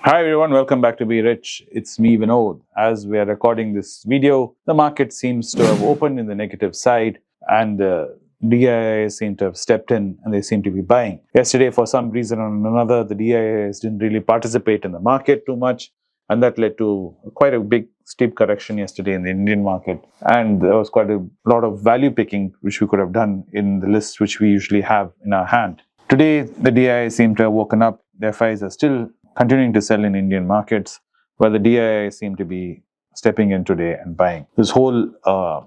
Hi everyone, welcome back to Be Rich. It's me Vinod. As we are recording this video, the market seems to have opened in the negative side and DIIs seem to have stepped in and they seem to be buying. Yesterday, for some reason or another, the DIIs didn't really participate in the market too much, and that led to quite a big steep correction yesterday in the Indian market. And there was quite a lot of value picking which we could have done in the list which we usually have in our hand. Today, the DIIs seem to have woken up. Their FIs are still continuing to sell in Indian markets, where the DIIs seem to be stepping in today and buying. This whole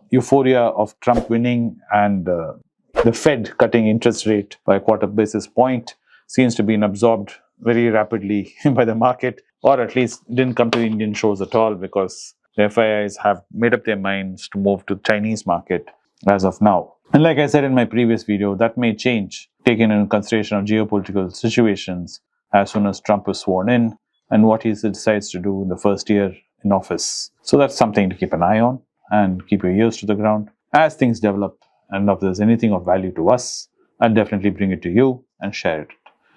euphoria of Trump winning and the Fed cutting interest rate by a quarter basis point seems to be absorbed very rapidly by the market, or at least didn't come to the Indian shores at all, because the FIIs have made up their minds to move to the Chinese market as of now. And like I said in my previous video, that may change, taking into consideration of geopolitical situations as soon as Trump is sworn in and what he decides to do in the first year in office. So that's something to keep an eye on and keep your ears to the ground as things develop. And if there's anything of value to us, I'll definitely bring it to you and share it.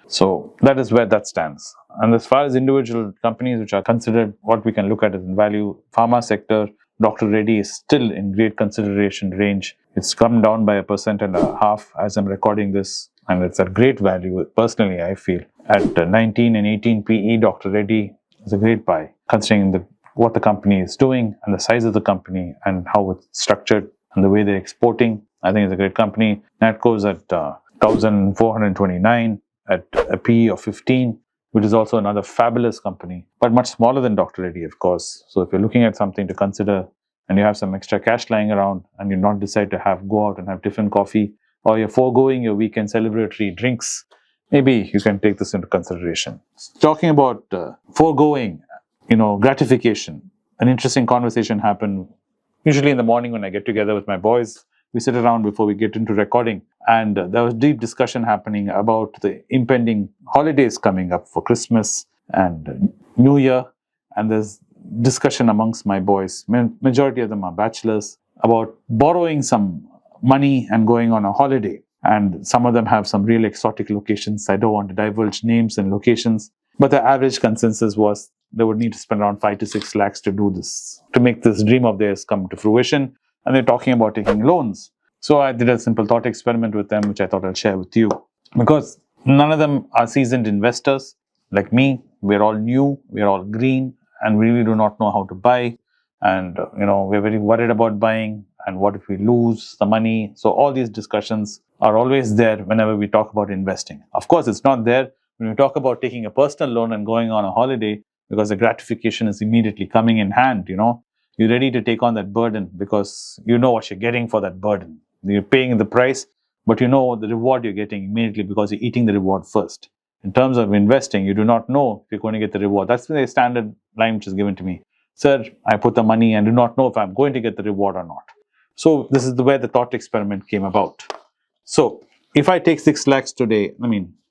So that is where that stands. And as far as individual companies which are considered what we can look at as in value, pharma sector, Dr. Reddy is still in great consideration range. It's come down by 1.5% as I'm recording this, and it's a great value. Personally, I feel at 19 and 18 PE, Dr. Reddy is a great buy, considering what the company is doing and the size of the company and how it's structured and the way they're exporting. I think it's a great company. Natco is at 1,429 at a PE of 15, which is also another fabulous company, but much smaller than Dr. Reddy, of course. So if you're looking at something to consider and you have some extra cash lying around and you not decide to go out and have different coffee, or you're foregoing your weekend celebratory drinks, maybe you can take this into consideration. Talking about foregoing, gratification, an interesting conversation happened usually in the morning when I get together with my boys. We sit around before we get into recording, and there was deep discussion happening about the impending holidays coming up for Christmas and New Year. And there's discussion amongst my boys, majority of them are bachelors, about borrowing some money and going on a holiday. And some of them have some real exotic locations. I don't want to divulge names and locations, but the average consensus was they would need to spend around 5 to 6 lakhs to do this, to make this dream of theirs come to fruition. And they're talking about taking loans. So I did a simple thought experiment with them, which I thought I'll share with you. Because none of them are seasoned investors like me. We're all new, we're all green, and we really do not know how to buy. And, we're very worried about buying. And what if we lose the money? So all these discussions are always there whenever we talk about investing. Of course, it's not there when we talk about taking a personal loan and going on a holiday, because the gratification is immediately coming in hand, You're ready to take on that burden because you know what you're getting for that burden. You're paying the price, but you know the reward you're getting immediately because you're eating the reward first. In terms of investing, you do not know if you're going to get the reward. That's the standard line which is given to me. Sir, I put the money and do not know if I'm going to get the reward or not. So this is where the thought experiment came about. So if I take 6 lakhs today,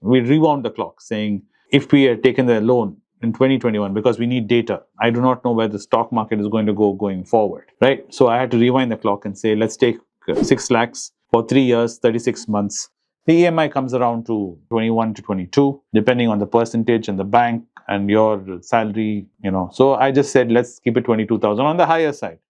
we rewound the clock saying if we had taken the loan in 2021, because we need data, I do not know where the stock market is going to go going forward, right? So I had to rewind the clock and say, let's take 6 lakhs for 3 years, 36 months. The EMI comes around to 21 to 22, depending on the percentage and the bank and your salary, So I just said, let's keep it 22,000 on the higher side,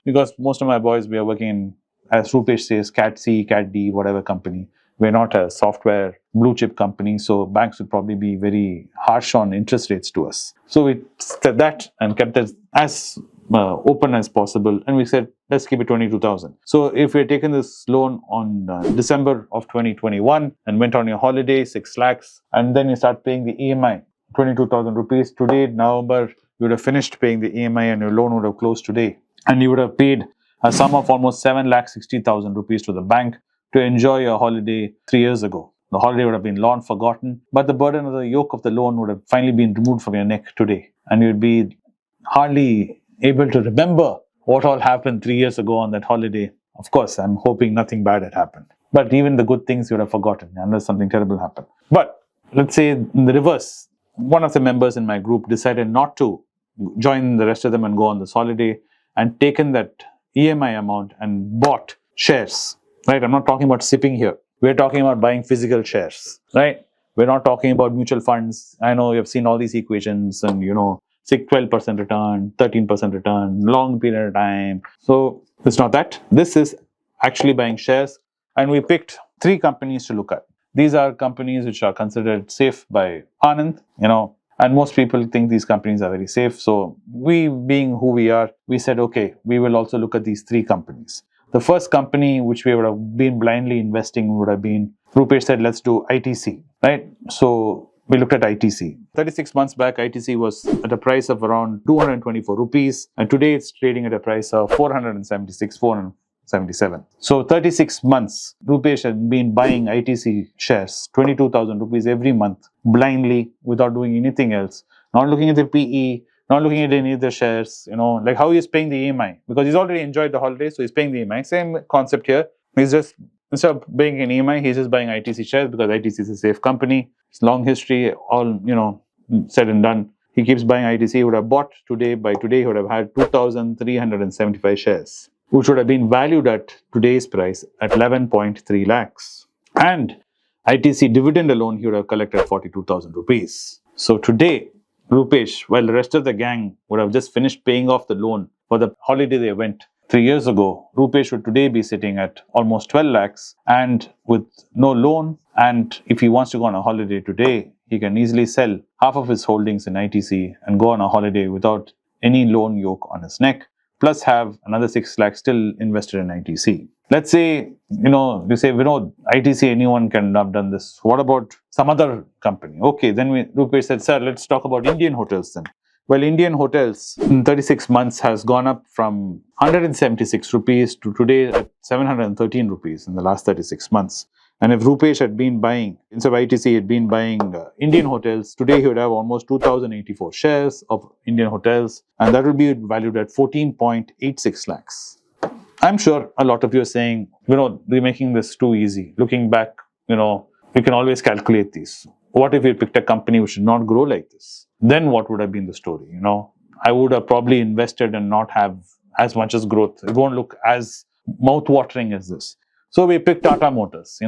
because most of my boys, we are working in, as Rupesh says, Cat C, Cat D, whatever company. We're not a software blue chip company, so banks would probably be very harsh on interest rates to us. So we said that and kept it as open as possible. And we said, let's keep it 22,000. So if you're taking this loan on December of 2021 and went on your holiday, 6 lakhs, and then you start paying the EMI, 22,000 rupees. Today, November, you would have finished paying the EMI and your loan would have closed today. And you would have paid a sum of almost 7,60,000 rupees to the bank to enjoy your holiday 3 years ago. The holiday would have been long forgotten, but the burden of the yoke of the loan would have finally been removed from your neck today. And you'd be hardly able to remember what all happened 3 years ago on that holiday. Of course, I'm hoping nothing bad had happened. But even the good things you would have forgotten unless something terrible happened. But let's say in the reverse, one of the members in my group decided not to join the rest of them and go on this holiday and taken that EMI amount and bought shares, right? I'm not talking about sipping here. We're talking about buying physical shares, right? We're not talking about mutual funds. I know you've seen all these equations and, 12% return, 13% return, long period of time. So it's not that. This is actually buying shares. And we picked 3 companies to look at. These are companies which are considered safe by Anand, and most people think these companies are very safe. So we, being who we are, we said, okay, we will also look at these 3 companies. The first company which we would have been blindly investing would have been, Rupesh said, let's do ITC, right? So we looked at ITC. 36 months back, ITC was at a price of around 224 rupees. And today it's trading at a price of 476, 477. So 36 months, Rupesh had been buying ITC shares, 22,000 rupees every month, blindly, without doing anything else. Not looking at the PE, not looking at any of the shares, like how he's paying the EMI. Because he's already enjoyed the holiday, so he's paying the EMI. Same concept here. He's just, instead of paying an EMI, he's just buying ITC shares because ITC is a safe company. It's long history, all, said and done. He keeps buying ITC. He would have bought today. By today, he would have had 2,375 shares, which would have been valued at today's price at 11.3 lakhs. And ITC dividend alone, he would have collected 42,000 rupees. So today, Rupesh, while the rest of the gang would have just finished paying off the loan for the holiday they went 3 years ago, Rupesh would today be sitting at almost 12 lakhs and with no loan. And if he wants to go on a holiday today, he can easily sell half of his holdings in ITC and go on a holiday without any loan yoke on his neck, plus have another 6 lakhs still invested in ITC. Let's say, you say, Vinod, ITC, anyone can have done this. What about some other company? Okay, then Rupesh said, sir, let's talk about Indian hotels then. Well, Indian hotels in 36 months has gone up from 176 rupees to today at 713 rupees in the last 36 months. And if Rupesh had been buying, instead of ITC, he had been buying Indian hotels, today he would have almost 2,084 shares of Indian hotels, and that would be valued at 14.86 lakhs. I'm sure a lot of you are saying, we're making this too easy. Looking back, we can always calculate these. What if we picked a company which should not grow like this? Then what would have been the story? I would have probably invested and not have as much as growth. It won't look as mouth-watering as this. So we picked Tata Motors.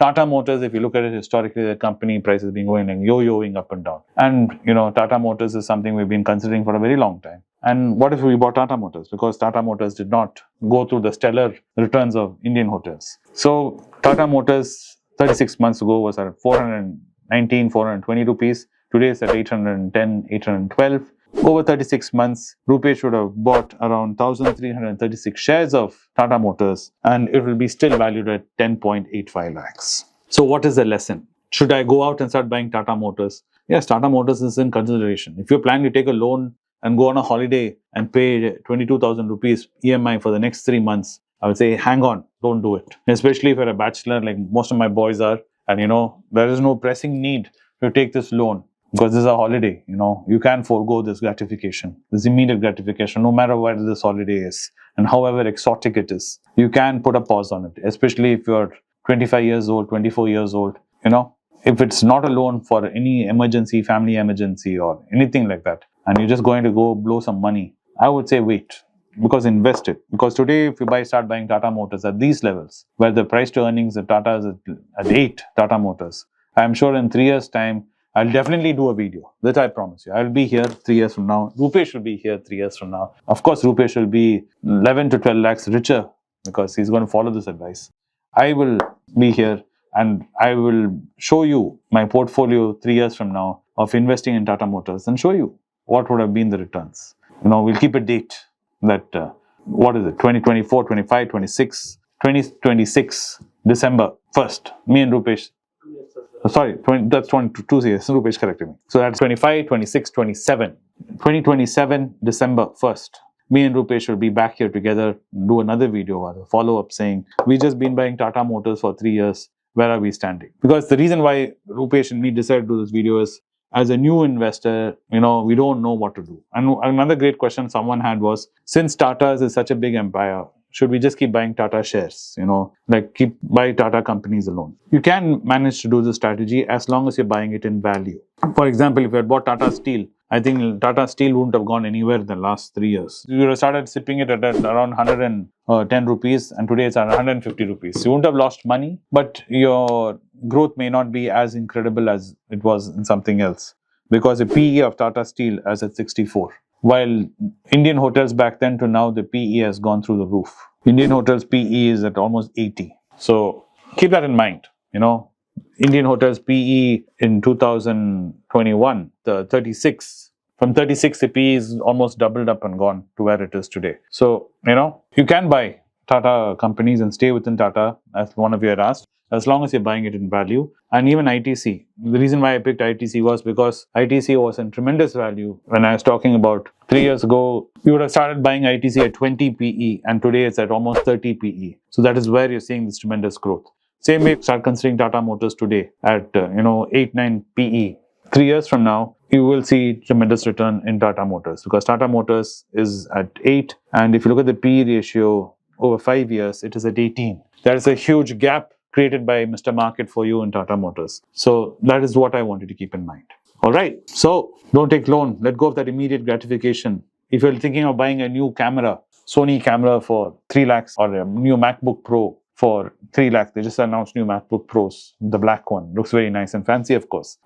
Tata Motors, if you look at it historically, the company price has been going like yo-yoing up and down. And, Tata Motors is something we've been considering for a very long time. And what if we bought Tata Motors? Because Tata Motors did not go through the stellar returns of Indian hotels. So Tata Motors 36 months ago was at 419, 420 rupees. Today it's at 810, 812. Over 36 months, Rupesh would have bought around 1,336 shares of Tata Motors and it will be still valued at 10.85 lakhs. So what is the lesson? Should I go out and start buying Tata Motors? Yes, Tata Motors is in consideration. If you're planning to take a loan and go on a holiday and pay 22,000 rupees EMI for the next 3 months, I would say, hang on, don't do it. Especially if you're a bachelor like most of my boys are, and there is no pressing need to take this loan. Because this is a holiday, you can forego this gratification, this immediate gratification, no matter where this holiday is and however exotic it is. You can put a pause on it, especially if you're 25 years old, 24 years old, If it's not a loan for any emergency, family emergency or anything like that, and you're just going to go blow some money, I would say wait. Because invest it. Because today, if you start buying Tata Motors at these levels, where the price to earnings of Tata is at 8 Tata Motors, I'm sure in 3 years' time, I'll definitely do a video. That I promise you. I'll be here 3 years from now. Rupesh will be here 3 years from now. Of course, Rupesh will be 11 to 12 lakhs richer because he's going to follow this advice. I will be here and I will show you my portfolio 3 years from now of investing in Tata Motors and show you what would have been the returns. We'll keep a date that, 2024, 25, 26, 2026, December 1st. Me and Rupesh. Sorry, that's 22 years. Rupesh corrected me. So that's 25, 26, 27. 2027, December 1st. Me and Rupesh will be back here together, do another video or a follow-up saying, we just been buying Tata Motors for 3 years. Where are we standing? Because the reason why Rupesh and me decided to do this video is, as a new investor, we don't know what to do. And another great question someone had was, since Tata is such a big empire, should we just keep buying Tata shares? Keep buy Tata companies alone. You can manage to do this strategy as long as you're buying it in value. For example, if you had bought Tata Steel, I think Tata Steel wouldn't have gone anywhere in the last 3 years. You would have started sipping it at around 110 rupees and today it's at 150 rupees. You wouldn't have lost money, but your growth may not be as incredible as it was in something else, because the PE of Tata Steel is at 64. While Indian hotels back then to now, the PE has gone through the roof. Indian hotels PE is at almost 80. So keep that in mind. Indian hotels PE in 2021, the 36. From 36, the PE is almost doubled up and gone to where it is today. So, you can buy Tata companies and stay within Tata, as one of you had asked, as long as you're buying it in value. And even ITC. The reason why I picked ITC was because ITC was in tremendous value. When I was talking about 3 years ago, you would have started buying ITC at 20 PE, and today it's at almost 30 PE. So that is where you're seeing this tremendous growth. Same way, start considering Tata Motors today at 8-9 PE. 3 years from now, you will see tremendous return in Tata Motors, because Tata Motors is at 8, and if you look at the PE ratio over 5 years, it is at 18. There is a huge gap created by Mr. Market for you in Tata Motors. So that is what I wanted to keep in mind. All right. So don't take loan. Let go of that immediate gratification. If you're thinking of buying a new camera, Sony camera for 3 lakhs, or a new MacBook Pro for 3 lakhs, they just announced new MacBook Pros. The black one looks very nice and fancy, of course.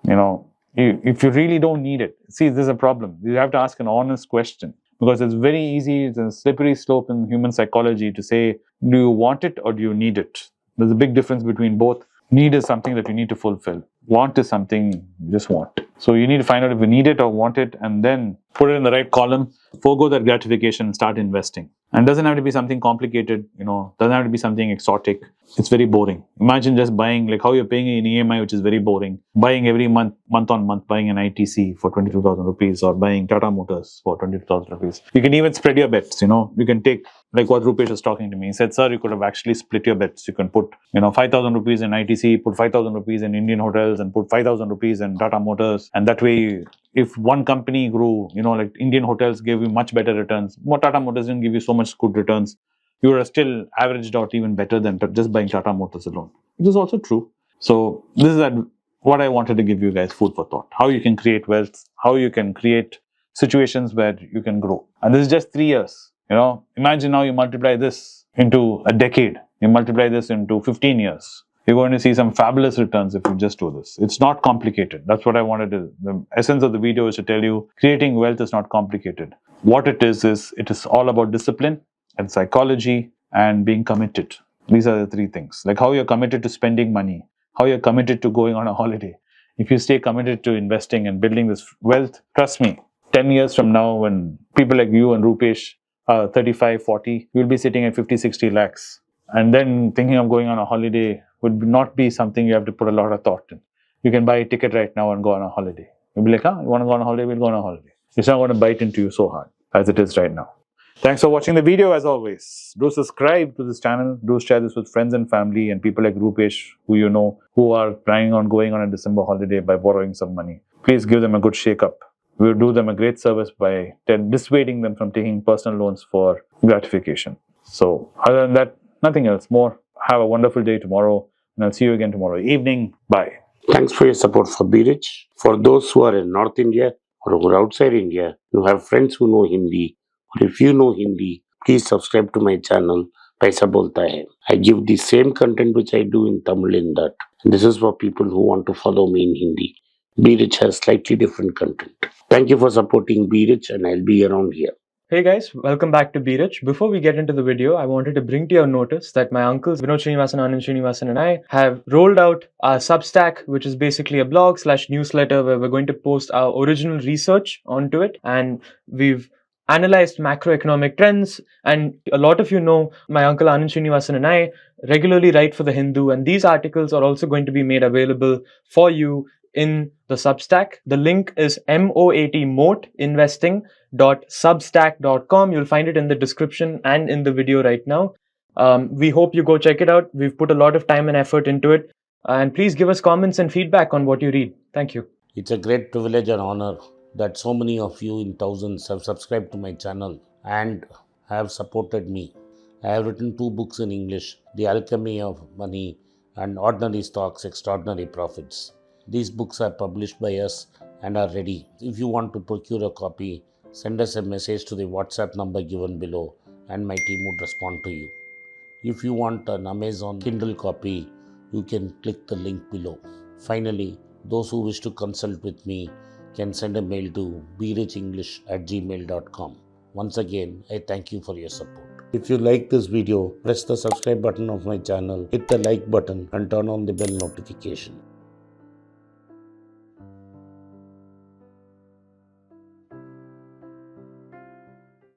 If you really don't need it, see, there's a problem. You have to ask an honest question, because it's very easy, it's a slippery slope in human psychology to say, do you want it or do you need it? There's a big difference between both. Need is something that you need to fulfill. Want is something you just want. So you need to find out if you need it or want it, and then put it in the right column, forego that gratification and start investing. And it doesn't have to be something complicated, doesn't have to be something exotic. It's very boring. Imagine just buying, like how you're paying an EMI, which is very boring. Buying every month on month, buying an ITC for 22,000 rupees, or buying Tata Motors for 22,000 rupees. You can even spread your bets, You can take, like what Rupesh was talking to me. He said, sir, you could have actually split your bets. You can put, 5,000 rupees in ITC, put 5,000 rupees in Indian hotels, and put 5,000 rupees in Tata Motors. And that way, if one company grew, like Indian hotels gave you much better returns, Tata Motors didn't give you so much good returns, you would have still averaged out even better than just buying Tata Motors alone. Which is also true. So this is what I wanted to give you guys food for thought. How you can create wealth, how you can create situations where you can grow. And this is just 3 years. Imagine now you multiply this into a decade. You multiply this into 15 years. You're going to see some fabulous returns if you just do this. It's not complicated. That's what I wanted to. The essence of the video is to tell you, creating wealth is not complicated. What it is it is all about discipline and psychology and being committed. These are the 3 things. Like how you're committed to spending money, how you're committed to going on a holiday. If you stay committed to investing and building this wealth, trust me, 10 years from now, when people like you and Rupesh are 35, 40, you'll be sitting at 50, 60 lakhs. And then thinking of going on a holiday would not be something you have to put a lot of thought in. You can buy a ticket right now and go on a holiday. You'll be like, you want to go on a holiday? We'll go on a holiday. It's not going to bite into you so hard as it is right now. Thanks for watching the video as always. Do subscribe to this channel. Do share this with friends and family and people like Rupesh, who are planning on going on a December holiday by borrowing some money. Please give them a good shake-up. We'll do them a great service by dissuading them from taking personal loans for gratification. So other than that, nothing else more. Have a wonderful day tomorrow, and I'll see you again tomorrow evening. Bye. Thanks for your support for Be Rich. For those who are in North India or who are outside India, you have friends who know Hindi, or if you know Hindi, please subscribe to my channel, Paisa Boltha Hai. I give the same content which I do in Tamil in that. And this is for people who want to follow me in Hindi. Be Rich has slightly different content. Thank you for supporting Be Rich, and I'll be around here. Hey guys, welcome back to Be Rich. Before we get into the video, I wanted to bring to your notice that my uncles Vinod Srinivasan, Anand Srinivasan and I have rolled out our Substack, which is basically a blog/newsletter where we're going to post our original research onto it. And we've analyzed macroeconomic trends, and a lot of you know my uncle Anand Srinivasan and I regularly write for The Hindu, and these articles are also going to be made available for you in the Substack. The link is moatinvesting.substack.com. You'll find it in the description and in the video right now. We hope you go check it out. We've put a lot of time and effort into it. And please give us comments and feedback on what you read. Thank you. It's a great privilege and honor that so many of you in thousands have subscribed to my channel and have supported me. I have written 2 books in English, The Alchemy of Money and Ordinary Stocks, Extraordinary Profits. These books are published by us and are ready. If you want to procure a copy, send us a message to the WhatsApp number given below and my team would respond to you. If you want an Amazon Kindle copy you can click the link below. Finally, those who wish to consult with me can send a mail to berichenglish@gmail.com. Once again, I thank you for your support. If you like this video, press the subscribe button of my channel, hit the like button and turn on the bell notification.